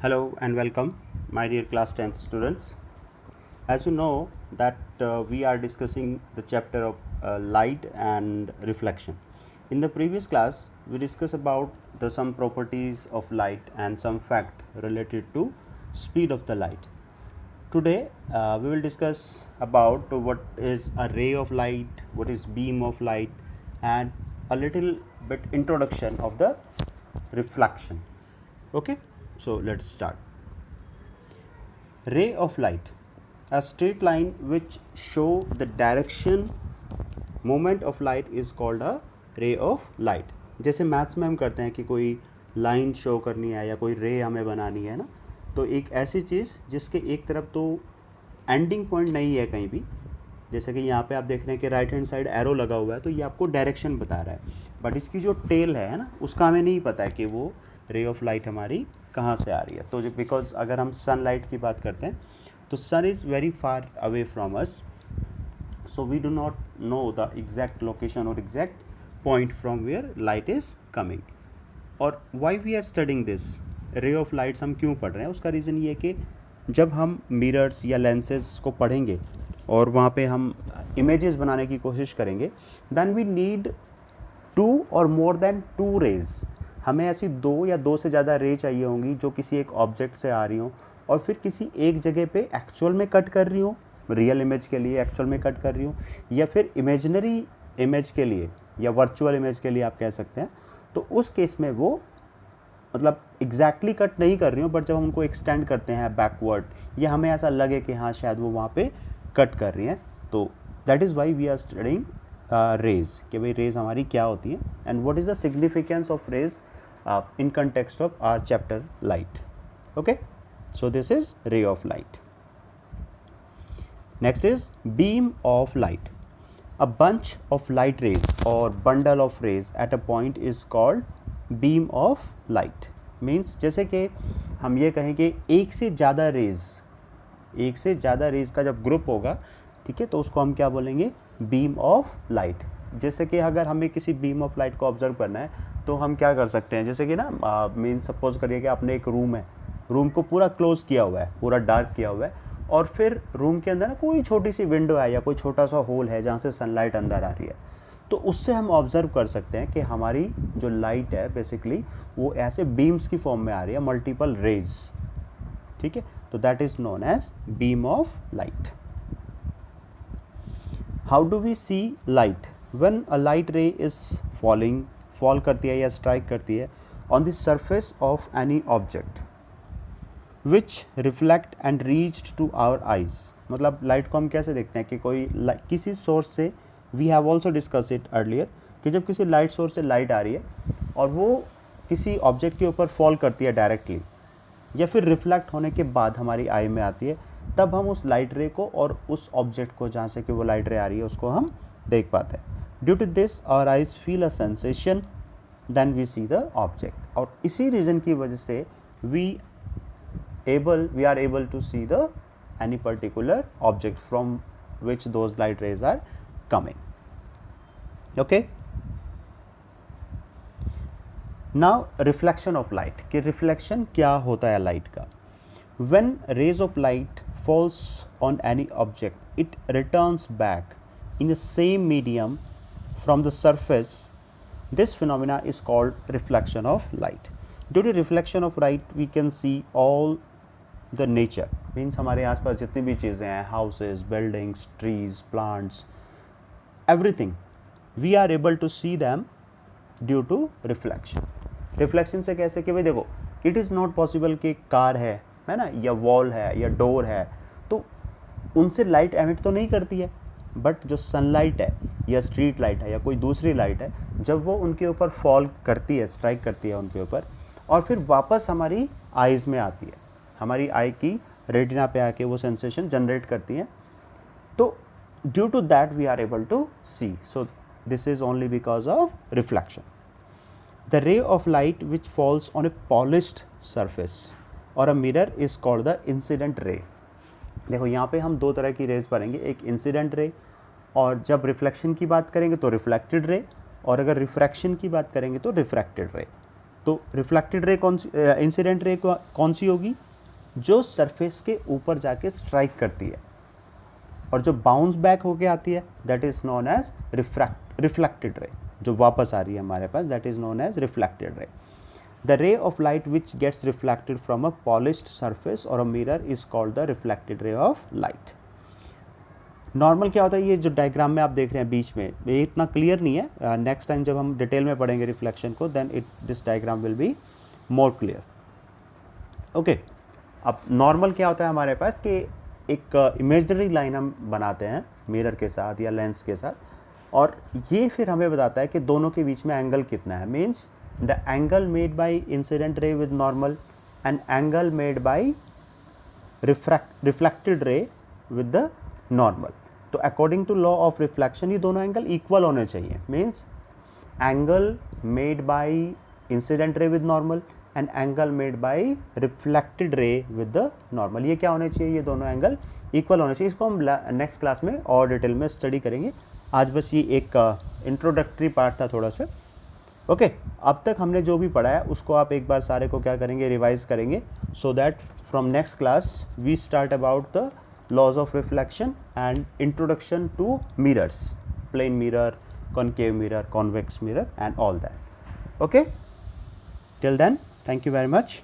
Hello and welcome, my dear class 10th students. As you know that we are discussing the chapter of light and reflection. In the previous class, we discussed about the some properties of light and some fact related to speed of the light. Today, we will discuss about what is a ray of light, what is beam of light, and a little bit introduction of the reflection. Okay, so let's start. Ray of light, a straight line which show the direction movement of light is called a ray of light. जैसे maths में हम करते हैं कि कोई line show करनी है या कोई रे हमें बनानी है ना, तो एक ऐसी चीज़ जिसके एक तरफ तो एंडिंग पॉइंट नहीं है कहीं भी, जैसे कि यहाँ पे आप देख रहे हैं कि राइट हैंड साइड एरो लगा हुआ है, तो ये आपको डायरेक्शन बता रहा है, बट इसकी जो टेल है ना, उसका हमें नहीं पता है कि वो रे ऑफ लाइट हमारी कहाँ से आ रही है. तो बिकॉज अगर हम सनलाइट की बात करते हैं तो sun is very far away from us, so we do not know the exact location or exact point from where light is coming. और why we are studying this ray of lights, हम क्यों पढ़ रहे हैं, उसका reason ये है कि जब हम मिरर्स या लेंसेज को पढ़ेंगे और वहाँ पे हम इमेजेस बनाने की कोशिश करेंगे, then we need टू और मोर देन टू रेज. हमें ऐसी दो या दो से ज़्यादा रे चाहिए होंगी जो किसी एक ऑब्जेक्ट से आ रही हो और फिर किसी एक जगह पे एक्चुअल में कट कर रही हो, रियल इमेज के लिए एक्चुअल में कट कर रही हो, या फिर इमेजिनरी इमेज के लिए या वर्चुअल इमेज के लिए आप कह सकते हैं. तो उस केस में वो मतलब एग्जैक्टली कट नहीं कर रही हो, बट जब हम उनको एक्सटेंड करते हैं बैकवर्ड, या हमें ऐसा लगे कि हाँ शायद वो वहाँ पे कट कर रही हैं, तो that is why we are studying rays, कि भाई रेज हमारी क्या होती है and what is the significance of rays in context of our chapter light. Okay, so this is ray of light. Next is beam of light. A bunch of light rays or bundle of rays at a point is called beam of light. Means जैसे कि हम ये कहें कि एक से ज़्यादा raise का जब ग्रुप होगा, ठीक है, तो उसको हम क्या बोलेंगे, बीम ऑफ लाइट. जैसे कि अगर हमें किसी बीम ऑफ लाइट को ऑब्जर्व करना है तो हम क्या कर सकते हैं, जैसे कि ना मीन सपोज करिए कि आपने एक रूम है, रूम को पूरा क्लोज किया हुआ है, पूरा डार्क किया हुआ है, और फिर रूम के अंदर ना कोई छोटी सी विंडो है या कोई छोटा सा होल है जहाँ से सनलाइट अंदर आ रही है, तो उससे हम ऑब्जर्व कर सकते हैं कि हमारी जो लाइट है बेसिकली वो ऐसे बीम्स की फॉर्म में आ रही है, मल्टीपल रेज. ठीक है, तो that is known as beam of light. How do we see light? When a light ray is fall करती है या स्ट्राइक करती है on the surface of any object which reflect and reached to our eyes. मतलब light को हम कैसे देखते हैं कि कोई किसी सोर्स से, we have also discuss it earlier, कि जब किसी लाइट सोर्स से लाइट आ रही है और वो किसी ऑब्जेक्ट के ऊपर फॉल करती है डायरेक्टली या फिर रिफ्लेक्ट होने के बाद हमारी आई में आती है, तब हम उस लाइट रे को और उस ऑब्जेक्ट को जहाँ से कि वो लाइट रे आ रही है उसको हम देख पाते हैं. Due to this our eyes feel a sensation, then we see the object. और इसी रीज़न की वजह से we are able to see the any particular object from which those light rays are coming. Okay, now reflection of light, कि reflection क्या होता है light का. When rays of light falls on any object, it returns back in the same medium from the surface. This phenomena is called reflection of light. Due to reflection of light, we can see all the nature. Means हमारे आसपास जितनी भी चीज़ें हैं, houses, buildings, trees, plants, everything, we are able to see them due to reflection. Reflection से कैसे, कि भाई देखो, it is not possible कि कार है ना, या वॉल है या डोर है, तो उनसे लाइट एमिट तो नहीं करती है, बट जो सनलाइट है या स्ट्रीट लाइट है या कोई दूसरी लाइट है, जब वो उनके ऊपर फॉल करती है, स्ट्राइक करती है उनके ऊपर, और फिर वापस हमारी आइज़ में आती है, हमारी आई की रेटिना पे आके वो सेंसेशन जनरेट करती है, तो due to that we are able to see. So this is only because of reflection. The ray of light which falls on a polished surface और a mirror is called the incident ray. देखो यहाँ पे हम दो तरह की raise पढ़ेंगे, एक इंसिडेंट रे, और जब रिफ्लेक्शन की बात करेंगे तो रिफ्लेक्टेड रे, और अगर रिफ्रैक्शन की बात करेंगे तो रिफ्रैक्टेड रे. तो रिफ्लेक्टेड रे कौन सी, इंसिडेंट रे कौन सी होगी, जो सरफेस के ऊपर जाके स्ट्राइक करती है और जो बाउंस बैक होके आती है, that is known as reflected ray. जो वापस आ रही है हमारे पास, that is known as reflected ray. The ray of light which gets reflected from a polished surface और a mirror is called the reflected ray of light. Normal क्या होता है, ये जो डायग्राम में आप देख रहे हैं बीच में, ये इतना क्लियर नहीं है, नेक्स्ट टाइम जब हम डिटेल में पढ़ेंगे रिफ्लेक्शन को, then this diagram will be more clear. Okay, अब नॉर्मल क्या होता है हमारे पास कि एक इमेजनरी लाइन हम बनाते हैं मिरर के साथ या लेंस के साथ, और ये फिर हमें बताता है कि दोनों के बीच में एंगल कितना है। Means the angle made by incident ray with normal and angle made by reflected ray with the normal. तो according to law of reflection ये दोनों एंगल इक्वल होने चाहिए। Means angle made by incident ray with normal and angle made by reflected ray with the normal, ये क्या होने चाहिए, ये दोनों एंगल इक्वल होने चाहिए। इसको हम नेक्स्ट क्लास में और डिटेल में स्टडी करेंगे। आज बस ये एक इंट्रोडक्टरी पार्ट था थोड़ा सा। ओके, अब तक हमने जो भी पढ़ा है उसको आप एक बार सारे को क्या करेंगे, रिवाइज करेंगे, so that from next class we start about the laws of reflection and introduction to mirrors, plane mirror, concave mirror, convex mirror and all that. Okay, till then, thank you very much.